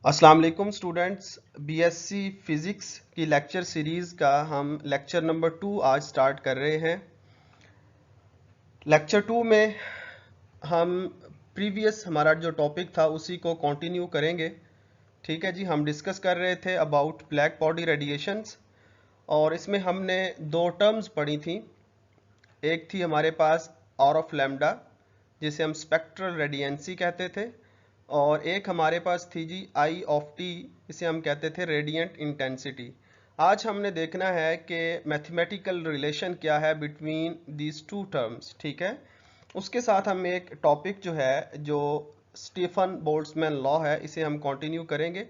अस्सलाम वालेकुम students. BSc physics की लेक्चर सीरीज़ का हम लेक्चर नंबर 2 आज स्टार्ट कर रहे हैं। लेक्चर 2 में हम प्रीवियस हमारा जो टॉपिक था उसी को कंटिन्यू करेंगे। ठीक है जी, हम डिस्कस कर रहे थे अबाउट ब्लैक बॉडी रेडिएशंस और इसमें हमने दो टर्म्स पढ़ी थी। एक थी हमारे पास आर ऑफ लैम्डा जिसे हम स्पेक्ट्रल रेडियंसी कहते थे, और एक हमारे पास थी जी आई ऑफ टी, इसे हम कहते थे रेडियंट इंटेंसिटी। आज हमने देखना है कि मैथमेटिकल रिलेशन क्या है बिटवीन दीज टू टर्म्स। ठीक है, उसके साथ हम एक टॉपिक जो है जो स्टीफन बोल्ट्जमैन लॉ है इसे हम कंटिन्यू करेंगे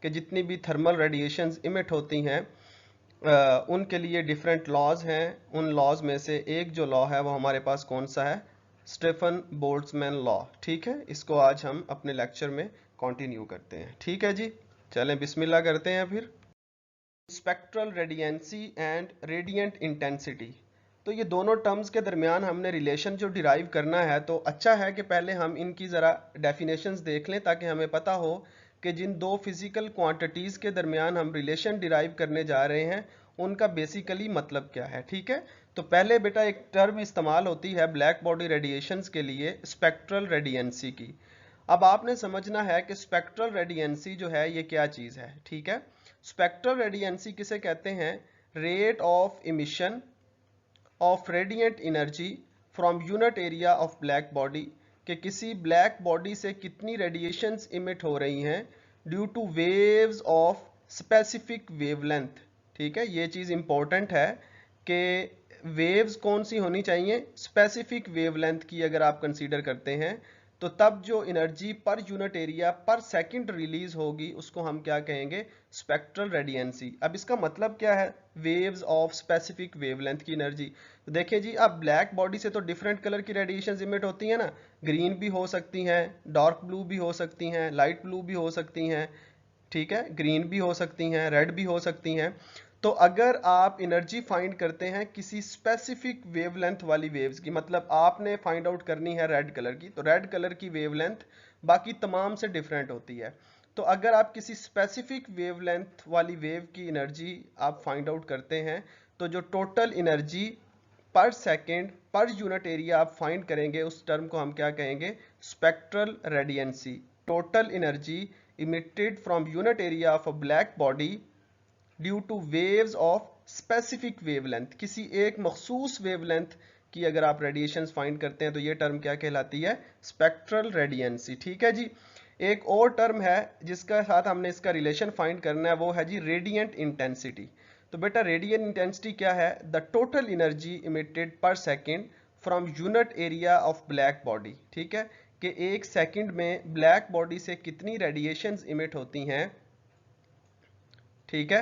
कि जितनी भी थर्मल रेडिएशंस इमिट होती हैं उनके लिए डिफरेंट लॉज हैं। उन लॉज में से एक जो लॉ है वो हमारे पास कौन सा है? Stefan Boltzmann law. ठीक है, इसको आज हम अपने लेक्चर में कंटिन्यू करते हैं। ठीक है जी, चलें बिस्मिल्लाह करते हैं फिर। Spectral radiancy and radiant intensity, तो ये दोनों टर्म्स के दरमियान हमने रिलेशन जो डिराइव करना है, तो अच्छा है कि पहले हम इनकी ज़रा डेफिनेशंस देख लें ताकि हमें पता हो कि जिन दो फिजिकल क्वांटिटीज़ के दरमियान हम रिलेशन डिराइव करने जा रहे हैं उनका बेसिकली मतलब क्या है। ठीक है, तो पहले बेटा एक टर्म इस्तेमाल होती है ब्लैक बॉडी रेडिएशंस के लिए, स्पेक्ट्रल रेडियंसी की। अब आपने समझना है कि स्पेक्ट्रल रेडियंसी जो है ये क्या चीज़ है। ठीक है, स्पेक्ट्रल रेडियंसी किसे कहते हैं? Rate of emission of radiant energy from unit area of black body, कि किसी ब्लैक बॉडी से कितनी रेडिएशंस इमिट हो रही हैं due two waves of specific wavelength. ठीक है, ये चीज़ इंपॉर्टेंट है कि वेव्स कौन सी होनी चाहिए? स्पेसिफिक वेवलेंथ की अगर आप कंसीडर करते हैं तो तब जो एनर्जी पर यूनिट एरिया पर सेकंड रिलीज होगी उसको हम क्या कहेंगे? स्पेक्ट्रल रेडियंसी। अब इसका मतलब क्या है? वेव्स ऑफ स्पेसिफिक वेवलेंथ की एनर्जी। तो देखिए जी, अब ब्लैक बॉडी से तो डिफरेंट कलर की रेडिएशन इमिट होती है ना, ग्रीन भी हो सकती हैं, डार्क ब्लू भी हो सकती हैं, लाइट ब्लू भी हो सकती हैं। ठीक है, ग्रीन भी हो सकती हैं, रेड भी हो सकती हैं। तो अगर आप एनर्जी फाइंड करते हैं किसी स्पेसिफिक वेवलेंथ वाली वेव्स की, मतलब आपने फाइंड आउट करनी है रेड कलर की, तो रेड कलर की वेवलेंथ बाकी तमाम से डिफरेंट होती है। तो अगर आप किसी स्पेसिफिक वेवलेंथ वाली वेव की एनर्जी आप फाइंड आउट करते हैं तो जो total energy per second per unit area आप फाइंड करेंगे उस टर्म को हम क्या कहेंगे? Spectral radiancy. Total energy emitted from unit area of a black body due to waves of specific wavelength, किसी एक मखसूस वेवलेंथ की अगर आप रेडिएशंस फाइंड करते हैं तो ये टर्म क्या कहलाती है? स्पेक्ट्रल रेडियंसी। ठीक है जी, एक और टर्म है जिसका साथ हमने इसका रिलेशन फाइंड करना है, वो है जी रेडियंट इंटेंसिटी। तो बेटा रेडियंट इंटेंसिटी क्या है? द टोटल एनर्जी इमिटेड पर second from unit area of black body. ठीक है, कि एक सेकंड में ब्लैक बॉडी से कितनी रेडिएशंस इमिट होती हैं। ठीक है,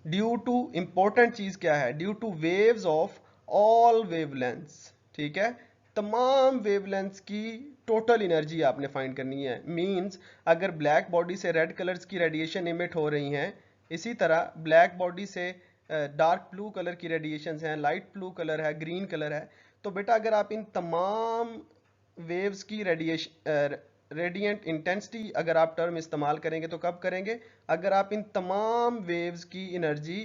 ड्यू टू, इंपॉर्टेंट चीज क्या है? Due two waves of all wavelengths. ठीक है, तमाम वेवलेंथ्स की टोटल एनर्जी आपने फाइंड करनी है। मींस अगर ब्लैक बॉडी से रेड कलर्स की रेडिएशन इमिट हो रही हैं, इसी तरह ब्लैक बॉडी से डार्क ब्लू कलर की रेडिएशंस हैं, लाइट ब्लू कलर है, ग्रीन कलर है। तो बेटा अगर आप इन तमाम वेव्स की रेडियंट इंटेंसिटी अगर आप टर्म इस्तेमाल करेंगे तो कब करेंगे? अगर आप इन तमाम वेव्स की एनर्जी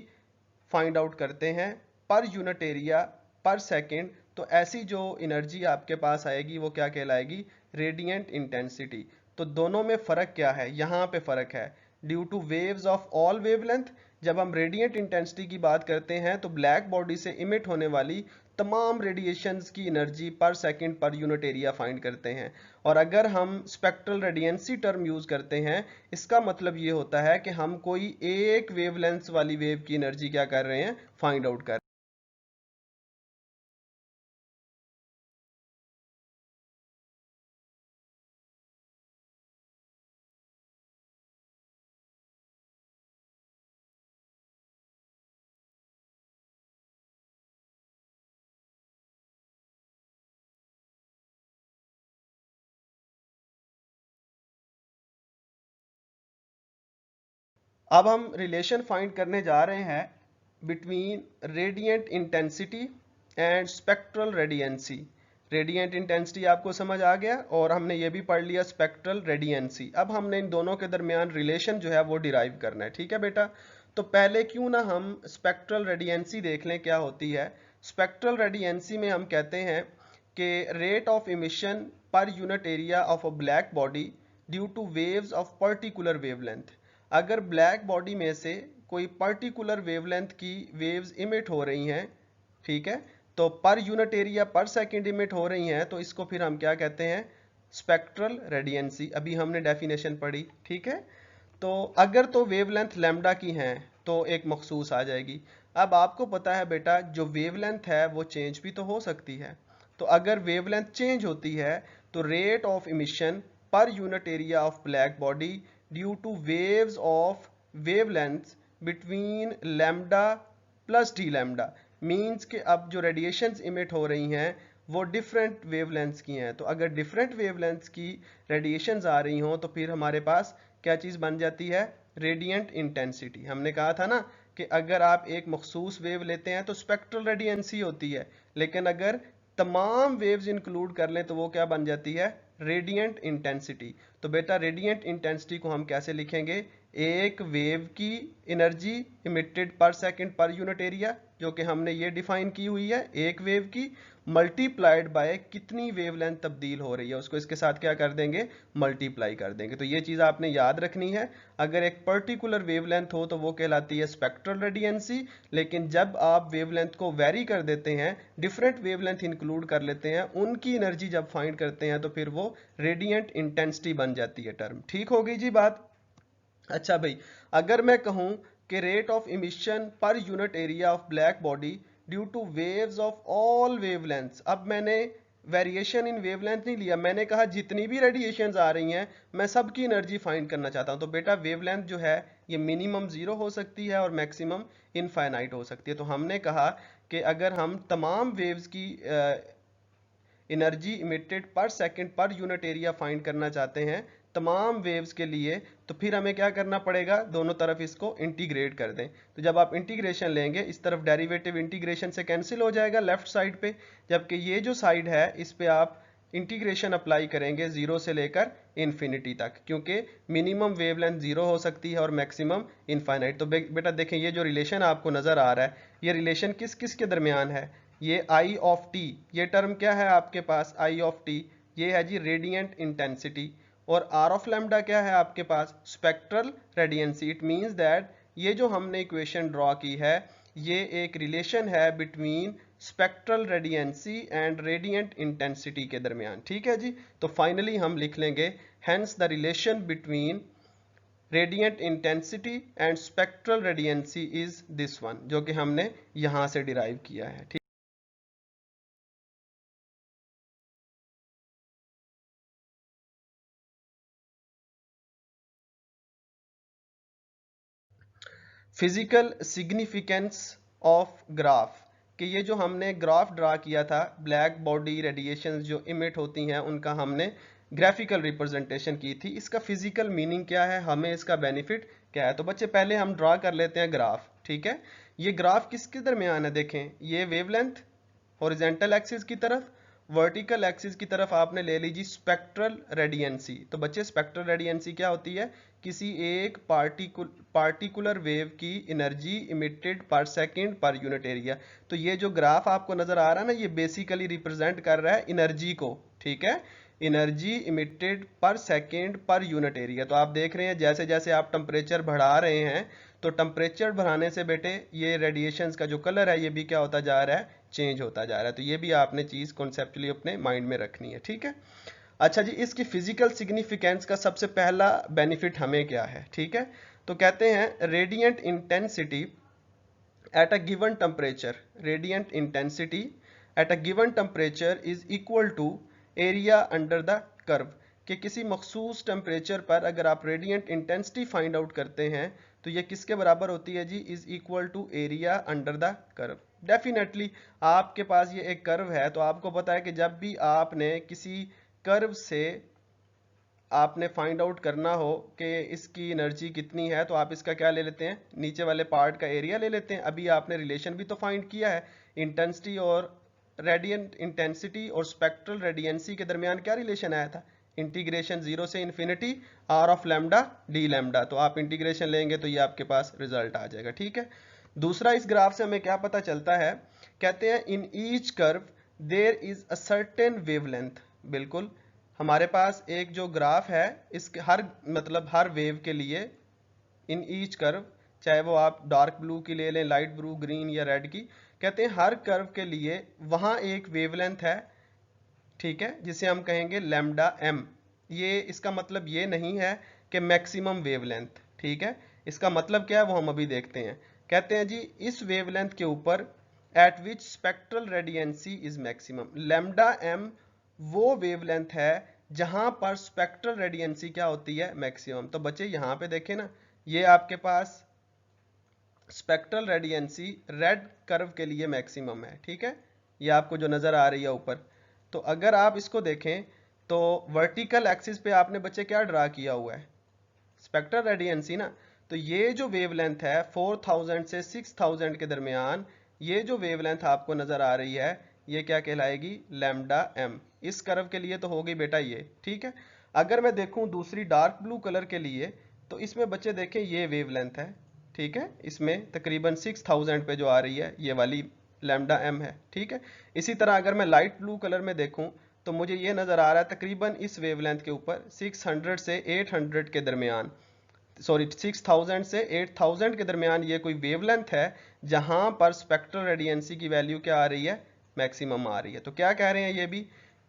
फाइंड आउट करते हैं पर यूनिट एरिया पर सेकेंड, तो ऐसी जो एनर्जी आपके पास आएगी वो क्या कहलाएगी? Radiant intensity. तो दोनों में फ़र्क क्या है? यहाँ पे फ़र्क है due two waves of all wavelength. जब हम रेडियंट इंटेंसिटी की बात करते हैं तो ब्लैक बॉडी से इमिट होने वाली तमाम रेडिएशंस की एनर्जी पर सेकंड पर यूनिट एरिया फाइंड करते हैं। और अगर हम स्पेक्ट्रल रेडियंसी टर्म यूज करते हैं, इसका मतलब ये होता है कि हम कोई एक वेवलेंथ वाली वेव की एनर्जी क्या कर रहे हैं? फाइंड आउट कर। अब हम रिलेशन फाइंड करने जा रहे हैं between radiant intensity and spectral radiancy. Radiant intensity आपको समझ आ गया, और हमने ये भी पढ़ लिया स्पेक्ट्रल रेडियंसी। अब हमने इन दोनों के दरमियान रिलेशन जो है वो डिराइव करना है, ठीक है बेटा। तो पहले क्यों ना हम स्पेक्ट्रल रेडियंसी देख लें क्या होती है। स्पेक्ट्रल रेडियंसी में हम कहते हैं कि रेट ऑफ इमिशन पर unit area of a black body due two waves of particular wavelength. अगर ब्लैक बॉडी में से कोई पर्टिकुलर वेवलेंथ की वेव्स इमिट हो रही हैं, ठीक है, तो पर यूनिट एरिया पर सेकंड इमिट हो रही हैं, तो इसको फिर हम क्या कहते हैं, स्पेक्ट्रल रेडियंसी। अभी हमने डेफिनेशन पढ़ी, ठीक है। तो अगर तो वेवलेंथ लैम्डा की हैं तो एक मखसूस आ जाएगी। अब आपको पता है बेटा जो वेवलेंथ है वो चेंज भी तो हो सकती है। तो अगर वेवलेंथ चेंज होती है तो रेट ऑफ इमिशन पर unit area of black body due two waves of wavelength between lambda plus D lambda means कि अब जो रेडिएशंस इमिट हो रही हैं वो डिफरेंट वेवलेंथ्स की हैं। तो अगर डिफरेंट वेवलेंथ्स की रेडिएशंस आ रही हों तो फिर हमारे पास क्या चीज़ बन जाती है, रेडिएंट इंटेंसिटी। हमने कहा था ना कि अगर आप एक मखसूस वेव लेते हैं तो स्पेक्ट्रल रेडियंसी होती है, लेकिन अगर तमाम वेव्स इंक्लूड कर लें तो वो क्या बन जाती है, रेडिएंट इंटेंसिटी। तो बेटा रेडिएंट इंटेंसिटी को हम कैसे लिखेंगे, एक वेव की एनर्जी इमिटेड पर सेकंड पर यूनिट एरिया, जो कि हमने ये डिफाइन की हुई है, एक वेव की मल्टीप्लाइड बाय कितनी वेवलेंथ तब्दील हो रही है, उसको इसके साथ क्या कर देंगे, मल्टीप्लाई कर देंगे। तो ये चीज़ आपने याद रखनी है। अगर एक पर्टिकुलर वेवलेंथ हो तो वो कहलाती है स्पेक्ट्रल रेडियंसी, लेकिन जब आप वेवलेंथ को वेरी कर देते हैं, डिफरेंट वेवलेंथ इंक्लूड कर लेते हैं, उनकी एनर्जी जब फाइंड करते हैं तो फिर वो रेडिएंट इंटेंसिटी बन जाती है टर्म। ठीक हो गई जी बात। अच्छा भाई, अगर मैं कहूं कि रेट ऑफ इमिशन पर unit area of black body due two waves of all wavelengths, अब मैंने वेरिएशन इन वेवलेंथ नहीं लिया, मैंने कहा जितनी भी रेडिएशंस आ रही हैं मैं सबकी एनर्जी फाइंड करना चाहता हूं। तो बेटा वेवलेंथ जो है ये मिनिमम 0 हो सकती है और मैक्सिमम इनफाइनाइट हो सकती है। तो हमने कहा कि अगर हम तमाम वेव्स की एनर्जी इमिटेड पर सेकंड पर यूनिट एरिया फाइंड करना चाहते हैं तमाम वेव्स के लिए, तो फिर हमें क्या करना पड़ेगा, दोनों तरफ इसको इंटीग्रेट कर दें। तो जब आप इंटीग्रेशन लेंगे इस तरफ डेरिवेटिव इंटीग्रेशन से कैंसिल हो जाएगा लेफ्ट साइड पे, जबकि ये जो साइड है इस पे आप इंटीग्रेशन अप्लाई करेंगे 0 से लेकर इन्फिनिटी तक, क्योंकि मिनिमम वेवलेंथ 0 हो सकती है और मैक्सिमम इनफाइनाइट। तो बेटा देखें ये जो रिलेशन आपको नजर आ रहा है ये रिलेशन किस किस के दरमियान है, ये आई ऑफ टी, ये टर्म क्या है आपके पास, आई ऑफ टी, ये है जी रेडिएंट इंटेंसिटी, और आर ऑफ लैम्डा क्या है आपके पास, स्पेक्ट्रल रेडियंसी। इट मींस दैट ये जो हमने इक्वेशन ड्रॉ की है ये एक रिलेशन है between spectral radiancy and radiant intensity के दरमियान। ठीक है जी। तो फाइनली हम लिख लेंगे hence the relation between radiant intensity and spectral radiancy is this one, जो कि हमने यहां से डिराइव किया है। ठीक, फिजिकल सिग्निफिकेंस ऑफ ग्राफ, कि ये जो हमने ग्राफ ड्रा किया था ब्लैक बॉडी रेडिएशंस जो इमिट होती हैं उनका हमने ग्राफिकल रिप्रेजेंटेशन की थी, इसका फिजिकल मीनिंग क्या है, हमें इसका बेनिफिट क्या है। तो बच्चे पहले हम ड्रा कर लेते हैं ग्राफ। ठीक है, ये ग्राफ किसके दरमियान है, देखें ये वेवलेंथ हॉरिजेंटल एक्सिस की तरफ, वर्टिकल एक्सिस की तरफ आपने ले लीजिए स्पेक्ट्रल रेडियंसी। तो बच्चे स्पेक्ट्रल रेडियंसी क्या होती है, किसी एक पार्टिकुलर वेव की एनर्जी इमिटेड पर सेकंड पर यूनिट एरिया। तो ये जो ग्राफ आपको नजर आ रहा है ना ये बेसिकली रिप्रेजेंट कर रहा है एनर्जी को। ठीक है, एनर्जी इमिटेड पर सेकंड पर यूनिट एरिया। तो आप देख रहे हैं जैसे जैसे आप टेम्परेचर बढ़ा रहे हैं तो टेम्परेचर बढ़ाने से बेटे ये रेडिएशंस का जो कलर है ये भी क्या होता जा रहा है, चेंज होता जा रहा है। तो ये भी आपने चीज कॉन्सेप्चुअली अपने माइंड में रखनी है। ठीक है, अच्छा जी, इसकी फिजिकल सिग्निफिकेंस का सबसे पहला बेनिफिट हमें क्या है। ठीक है, तो कहते हैं radiant intensity at a given temperature, radiant intensity at a given temperature is equal to area under the curve, कि किसी मखसूस टेम्परेचर पर अगर आप रेडिएंट इंटेंसिटी फाइंड आउट करते हैं तो ये किसके बराबर होती है जी, is equal to area under the curve. Definitely आपके पास ये एक कर्व है तो आपको पता है कि जब भी आपने किसी कर्व से आपने फाइंड आउट करना हो कि इसकी एनर्जी कितनी है तो आप इसका क्या ले लेते हैं, नीचे वाले पार्ट का एरिया ले लेते हैं। अभी आपने रिलेशन भी तो फाइंड किया है इंटेंसिटी और रेडिएंट इंटेंसिटी और स्पेक्ट्रल रेडियंसी के दरमियान क्या रिलेशन आया था, इंटीग्रेशन 0 से infinity R of lambda D lambda. तो आप इंटीग्रेशन लेंगे तो ये आपके पास रिजल्ट आ जाएगा, ठीक है। दूसरा, इस ग्राफ से हमें क्या पता चलता है, कहते हैं in each curve there is a certain wavelength. बिल्कुल, हमारे पास एक जो ग्राफ है, इस हर मतलब हर वेव के लिए इन ईच कर्व, चाहे वो आप डार्क ब्लू की ले लें, लाइट ब्लू, ग्रीन या रेड की, कहते हैं हर कर्व के लिए वहां एक वेवलेंथ है, ठीक है, जिसे हम कहेंगे लैम्डा एम। ये इसका मतलब ये नहीं है कि मैक्सिमम वेवलेंथ, ठीक है, इसका मतलब क्या है वो हम अभी देखते हैं। कहते हैं जी इस वेवलेंथ के ऊपर at which spectral radiancy is maximum, lambda m वो वेवलेंथ है जहां पर स्पेक्ट्रल रेडियंसी क्या होती है, मैक्सिमम। तो बच्चे यहां पे देखें ना, ये आपके पास स्पेक्ट्रल रेडियंसी रेड कर्व के लिए मैक्सिमम है, ठीक है, ये आपको जो नजर आ रही है ऊपर। तो अगर आप इसको देखें तो वर्टिकल एक्सिस पे आपने बच्चे क्या ड्रा किया हुआ है, स्पेक्ट्रल रेडियंसी ना। तो ये जो वेवलेंथ है 4000 से 6000 के दरमियान, ये जो वेवलेंथ आपको नजर आ रही है, ये क्या कहलाएगी, लैम्डा एम। इस कर्व के लिए तो होगी बेटा ये, ठीक है। अगर मैं देखूं दूसरी डार्क ब्लू कलर के लिए, तो इसमें बच्चे देखें ये वेवलेंथ है, ठीक है, इसमें तकरीबन 6000 पे जो आ रही है ये वाली लैम्डा एम है, ठीक है। इसी तरह अगर मैं लाइट ब्लू कलर में देखूं तो मुझे ये नजर आ रहा है तकरीबन इस वेवलेंथ के ऊपर 600 से 800 के दरमियान, सॉरी 6000 से 8000 के दरमियान ये कोई वेवलेंथ है जहां पर स्पेक्ट्रल रेडियंसी की वैल्यू क्या आ रही है, मैक्सिमम आ रही है। तो क्या कह रहे हैं ये भी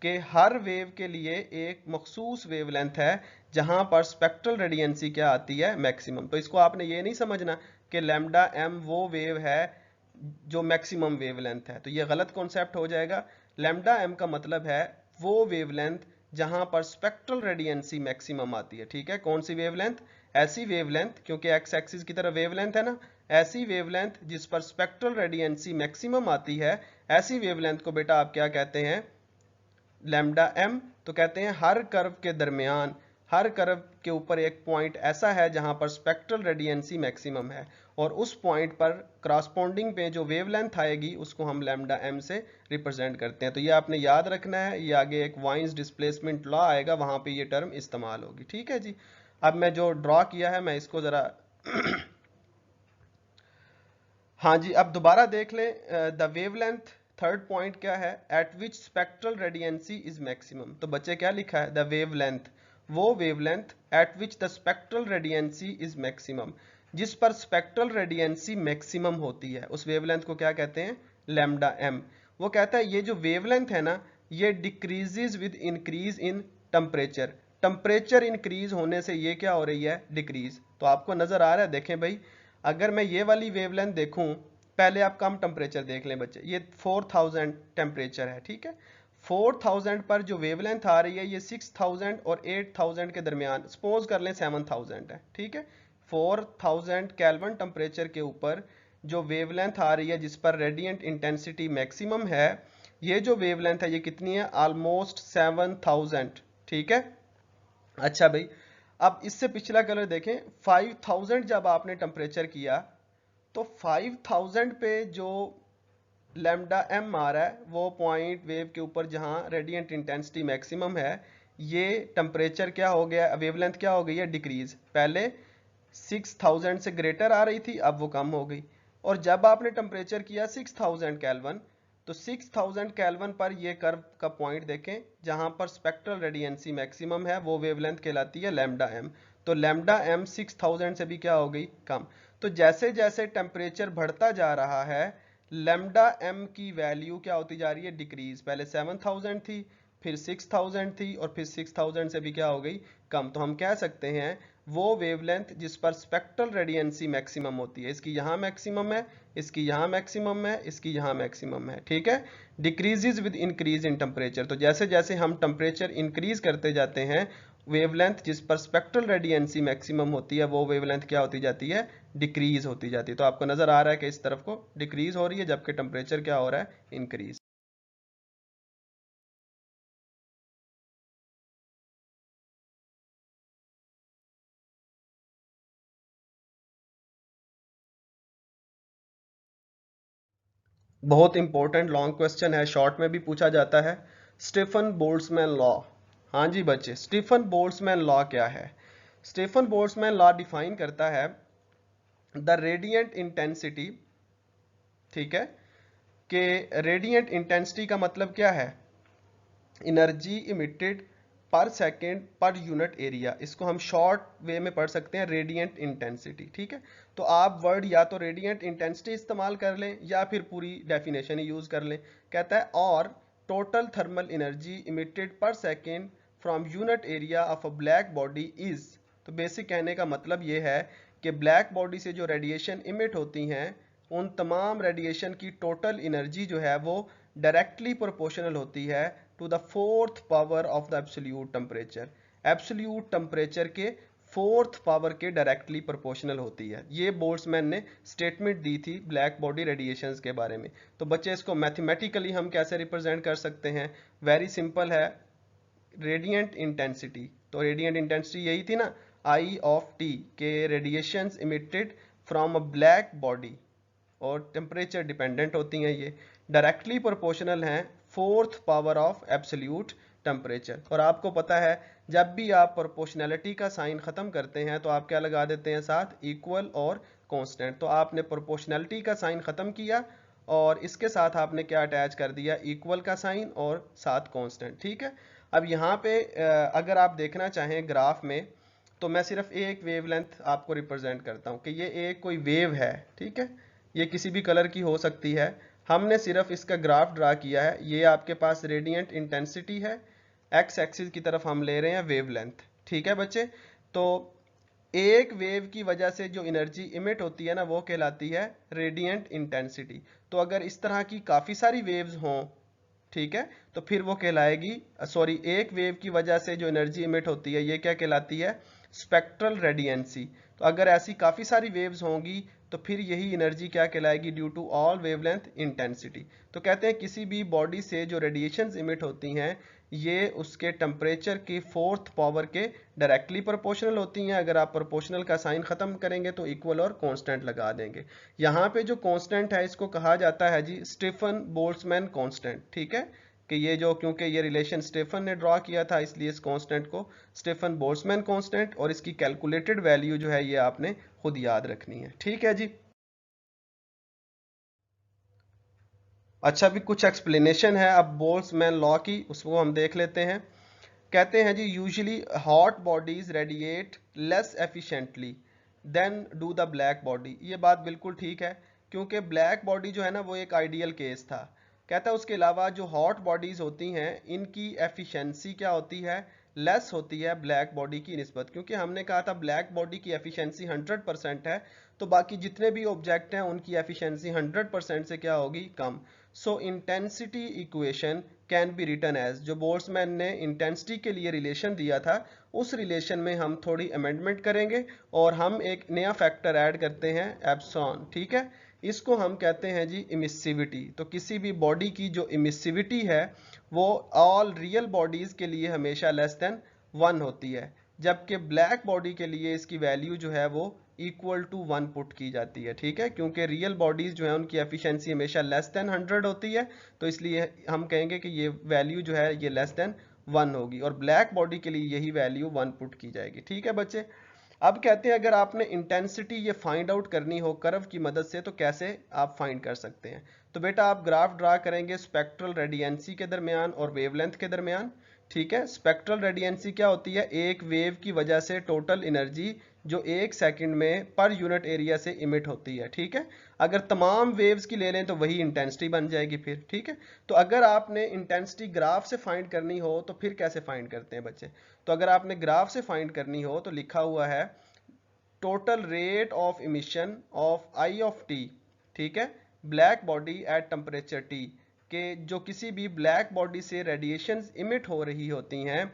कि हर वेव के लिए एक मखसूस वेवलेंथ है जहां पर स्पेक्ट्रल रेडियंसी क्या आती है, मैक्सिमम। तो इसको आपने ये नहीं समझना कि लैम्डा एम वो वेव है जो मैक्सिमम वेवलेंथ है, तो ये गलत कॉन्सेप्ट हो जाएगा। लैम्डा एम का मतलब है वो वेवलेंथ जहां पर स्पेक्ट्रल रेडियंसी मैक्सिमम आती है, ठीक है। कौन सी वेवलेंथ, ऐसी वेवलेंथ, क्योंकि एक्स एक्सिस की तरफ वेवलेंथ है ना, ऐसी वेवलेंथ जिस पर स्पेक्ट्रल रेडियंसी मैक्सिमम आती है, ऐसी वेवलेंथ को बेटा आप क्या कहते हैं, लैम्डा एम। तो कहते हैं हर कर्व के दरमियान, हर कर्व के ऊपर एक पॉइंट ऐसा है जहां पर स्पेक्ट्रल रेडियंसी मैक्सिमम है, और उस पॉइंट पर क्रॉसपोंडिंग पे जो वेवलेंथ आएगी उसको हम लैम्डा एम से रिप्रेजेंट करते हैं। तो ये आपने याद रखना है, ये आगे एक वाइन्स डिस्प्लेसमेंट लॉ आएगा, वहां पे ये टर्म इस्तेमाल होगी, ठीक है जी। अब मैं जो ड्रॉ किया है मैं इसको जरा हाँ जी, अब दोबारा देख लें, द वेवलेंथ, थर्ड पॉइंट क्या है, at which spectral radiancy is maximum. तो बच्चे क्या लिखा है, द वेवलेंथ, वो wavelength at which the spectral radiancy is maximum, जिस पर स्पेक्ट्रल रेडियंसी मैक्सिमम होती है, उस वेवलेंथ को क्या कहते हैं, लैम्डा एम। वो कहता है ये जो वेवलेंथ है ना, ये decreases with increase in temperature, temperature increase होने से ये क्या हो रही है, डिक्रीज। तो आपको नजर आ रहा है, देखें भाई, अगर मैं ये वाली वेवलेंथ देखूं, पहले आप कम टेम्परेचर देख लें बच्चे, ये 4000 टेम्परेचर है, ठीक है। 4000 पर जो वेवलेंथ आ रही है ये 6000 और 8000 के दरमियान, सपोज कर लें 7000 है, ठीक है। 4000 केल्विन टेम्परेचर के ऊपर जो वेवलेंथ आ रही है जिस पर रेडिएंट इंटेंसिटी मैक्सिमम है, ये जो वेवलेंथ है ये कितनी है, ऑलमोस्ट 7000, ठीक है। अच्छा भाई, अब इससे पिछला कलर देखें, 5000 जब आपने टेम्परेचर किया तो 5000 पे जो लैम्डा एम आ रहा है वो पॉइंट वेव के ऊपर जहां रेडिएंट इंटेंसिटी मैक्सिमम है, ये टेम्परेचर क्या हो गया, वेवलेंथ क्या हो गई है, डिक्रीज। पहले 6000 से ग्रेटर आ रही थी, अब वो कम हो गई। और जब आपने टेम्परेचर किया 6000 केल्विन, तो 6000 केल्विन पर ये कर्व का पॉइंट देखें जहां पर स्पेक्ट्रल रेडियंसी मैक्सिमम है, वो वेवलेंथ कहलाती है लैम्डा एम। तो लैम्डा एम 6000 से भी क्या हो गई, कम। तो जैसे जैसे टेम्परेचर बढ़ता जा रहा है, लैम्डा एम की वैल्यू क्या होती जा रही है, डिक्रीज। पहले 7000 थी, फिर 6000 थी, और फिर 6000 से भी क्या हो गई, कम। तो हम कह सकते हैं वो वेवलेंथ जिस पर स्पेक्ट्रल रेडियंसी मैक्सिमम होती है, इसकी यहाँ मैक्सिमम है, इसकी यहाँ मैक्सिमम है, इसकी यहाँ मैक्सिमम है, ठीक है। Decreases with increase in temperature, तो जैसे जैसे हम टेम्परेचर इंक्रीज करते जाते हैं, वेवलेंथ जिस पर स्पेक्ट्रल रेडियंसी मैक्सिमम होती है वो वेवलेंथ क्या होती जाती है, डिक्रीज होती जाती है। तो आपको नजर आ रहा है कि इस तरफ को डिक्रीज हो रही है जबकि टेम्परेचर क्या हो रहा है, इंक्रीज। बहुत इंपॉर्टेंट लॉन्ग क्वेश्चन है, शॉर्ट में भी पूछा जाता है। Stefan Boltzmann law. हाँ जी बच्चे, स्टीफन बोल्ट्जमैन लॉ क्या है? स्टीफन बोल्ट्जमैन लॉ डिफाइन करता है द रेडिएंट इंटेंसिटी, ठीक है, कि रेडिएंट इंटेंसिटी का मतलब क्या है? एनर्जी इमिटेड पर सेकेंड पर यूनिट एरिया। इसको हम शॉर्ट वे में पढ़ सकते हैं रेडिएंट इंटेंसिटी, ठीक है। तो आप वर्ड या तो रेडिएंट इंटेंसिटी इस्तेमाल कर लें या फिर पूरी डेफिनेशन ही यूज कर लें। कहता है और टोटल थर्मल एनर्जी इमिटेड पर second from unit area of a black body is. तो बेसिक कहने का मतलब ये है कि ब्लैक बॉडी से जो रेडिएशन इमिट होती हैं उन तमाम रेडिएशन की टोटल एनर्जी जो है वो डायरेक्टली प्रोपोर्शनल होती है to the fourth power of the absolute temperature. Absolute temperature के फोर्थ पावर के डायरेक्टली प्रोपोर्शनल होती है। ये बोल्ट्जमैन ने स्टेटमेंट दी थी ब्लैक बॉडी रेडिएशंस के बारे में। तो बच्चे इसको मैथमेटिकली हम कैसे रिप्रेजेंट कर सकते हैं? वेरी सिंपल है, रेडिएंट इंटेंसिटी। तो रेडिएंट इंटेंसिटी यही थी ना, आई ऑफ टी, के radiations emitted from a black body, और टेम्परेचर डिपेंडेंट होती हैं, ये डायरेक्टली प्रोपोर्शनल हैं fourth power of absolute temperature. और आपको पता है जब भी आप प्रोपोर्शनैलिटी का साइन खत्म करते हैं तो आप क्या लगा देते हैं साथ? इक्वल और कांस्टेंट। तो आपने प्रोपोर्शनैलिटी का साइन खत्म किया और इसके साथ आपने क्या अटैच कर दिया? इक्वल का साइन और साथ कांस्टेंट, ठीक है। अब यहाँ पे अगर आप देखना चाहें ग्राफ में, तो मैं सिर्फ एक वेवलेंथ आपको रिप्रेजेंट करता हूँ कि ये एक कोई वेव है, ठीक है। ये किसी भी कलर की हो सकती है। हमने सिर्फ इसका ग्राफ ड्रा किया है। ये आपके पास रेडिएंट इंटेंसिटी है, एक्स एक्सिस की तरफ हम ले रहे हैं वेवलेंथ, ठीक है बच्चे। तो एक वेव की वजह से जो एनर्जी इमिट होती है ना वो कहलाती है रेडिएंट इंटेंसिटी। तो अगर इस तरह की काफ़ी सारी वेव्स हों, ठीक है, तो फिर वो कहलाएगी, सॉरी, एक वेव की वजह से जो एनर्जी इमिट होती है ये क्या कहलाती है? स्पेक्ट्रल रेडियंसी। तो अगर ऐसी काफ़ी सारी वेव्स होंगी तो फिर यही एनर्जी क्या कहलाएगी? Due to all wavelength intensity. तो कहते हैं किसी भी बॉडी से जो रेडिएशंस इमिट होती हैं ये उसके टेम्परेचर की फोर्थ पावर के डायरेक्टली प्रोपोर्शनल होती हैं। अगर आप प्रोपोर्शनल का साइन खत्म करेंगे तो इक्वल और कांस्टेंट लगा देंगे। यहाँ पे जो कांस्टेंट है इसको कहा जाता है जी स्टीफन बोल्ट्जमैन कांस्टेंट, ठीक है। कि ये जो, क्योंकि ये रिलेशन स्टीफन ने ड्रॉ किया था इसलिए इस कांस्टेंट को स्टीफन बोल्ट्जमैन कांस्टेंट, और इसकी कैलकुलेटेड वैल्यू जो है ये आपने खुद याद रखनी है, ठीक है जी। अच्छा, भी कुछ एक्सप्लेनेशन है अब बोल्ट्जमैन लॉ की, उसको हम देख लेते हैं। कहते हैं जी usually hot bodies radiate less efficiently than do the black body. ये बात बिल्कुल ठीक है, क्योंकि ब्लैक बॉडी जो है ना वो एक आइडियल केस था। कहता है उसके अलावा जो हॉट बॉडीज होती हैं इनकी एफिशिएंसी क्या होती है? लेस होती है ब्लैक बॉडी की निस्बत, क्योंकि हमने कहा था ब्लैक बॉडी की एफिशिएंसी 100% है, तो बाकी जितने भी ऑब्जेक्ट हैं उनकी एफिशिएंसी 100% से क्या होगी? कम। So intensity equation can be written as, जो बोल्ट्जमैन ने इंटेंसिटी के लिए रिलेशन दिया था उस रिलेशन में हम थोड़ी अमेंडमेंट करेंगे और हम एक नया फैक्टर ऐड करते हैं एप्सॉन, ठीक है। इसको हम कहते हैं जी इमिसिविटी। तो किसी भी बॉडी की जो इमिसिविटी है वो ऑल रियल बॉडीज के लिए हमेशा लेस देन 1 होती है, जबकि ब्लैक बॉडी के लिए इसकी वैल्यू जो है वो इक्वल टू 1 पुट की जाती है, ठीक है। क्योंकि रियल बॉडीज जो है उनकी एफिशिएंसी हमेशा लेस देन 100 होती है, तो इसलिए हम कहेंगे कि ये वैल्यू जो है ये लेस देन 1 होगी, और ब्लैक बॉडी के लिए यही वैल्यू 1 पुट की जाएगी, ठीक है बच्चे। अब कहते हैं अगर आपने इंटेंसिटी ये फाइंड आउट करनी हो कर्व की मदद से तो कैसे आप फाइंड कर सकते हैं? तो बेटा आप ग्राफ ड्रा करेंगे स्पेक्ट्रल रेडियंसी के दरमियान और वेवलेंथ के दरमियान, ठीक है। स्पेक्ट्रल रेडियंसी क्या होती है? एक वेव की वजह से टोटल एनर्जी जो 1 सेकंड में पर यूनिट एरिया से इमिट होती है, ठीक है। अगर तमाम वेव्स की ले लें तो वही इंटेंसिटी बन जाएगी फिर, ठीक है। तो अगर आपने इंटेंसिटी ग्राफ से फाइंड करनी हो तो फिर कैसे फाइंड करते हैं बच्चे? तो अगर आपने ग्राफ से फाइंड करनी हो तो लिखा हुआ है total rate of emission of I of T, ठीक है, black body at temperature T, के जो किसी भी ब्लैक बॉडी से रेडिएशंस इमिट हो रही होती हैं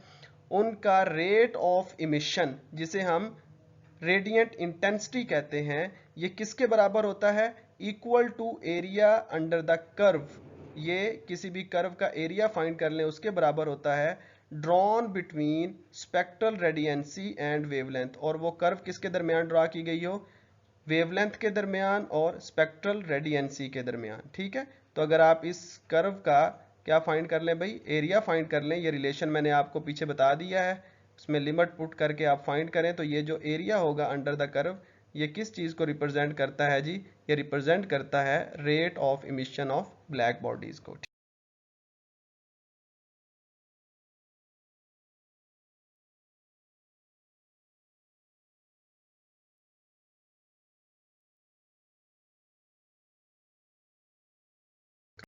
उनका रेट ऑफ इमिशन, जिसे हम रेडिएंट इंटेंसिटी कहते हैं, ये किसके बराबर होता है? Equal to area under the curve. ये किसी भी कर्व का एरिया फाइंड कर लें उसके बराबर होता है drawn between spectral radiancy and wavelength. और वो कर्व किसके दरमियान ड्रा की गई हो? वेवलेंथ के दरमियान और स्पेक्ट्रल रेडियंसी के दरमियान, ठीक है। तो अगर आप इस कर्व का क्या फाइंड कर लें भाई, एरिया फाइंड कर लें, ये रिलेशन मैंने आपको पीछे बता दिया है, उसमें लिमिट पुट करके आप फाइंड करें, तो ये जो एरिया होगा अंडर द कर्व, ये किस चीज़ को रिप्रेजेंट करता है जी, ये रिप्रेजेंट करता है rate of emission of black bodies को।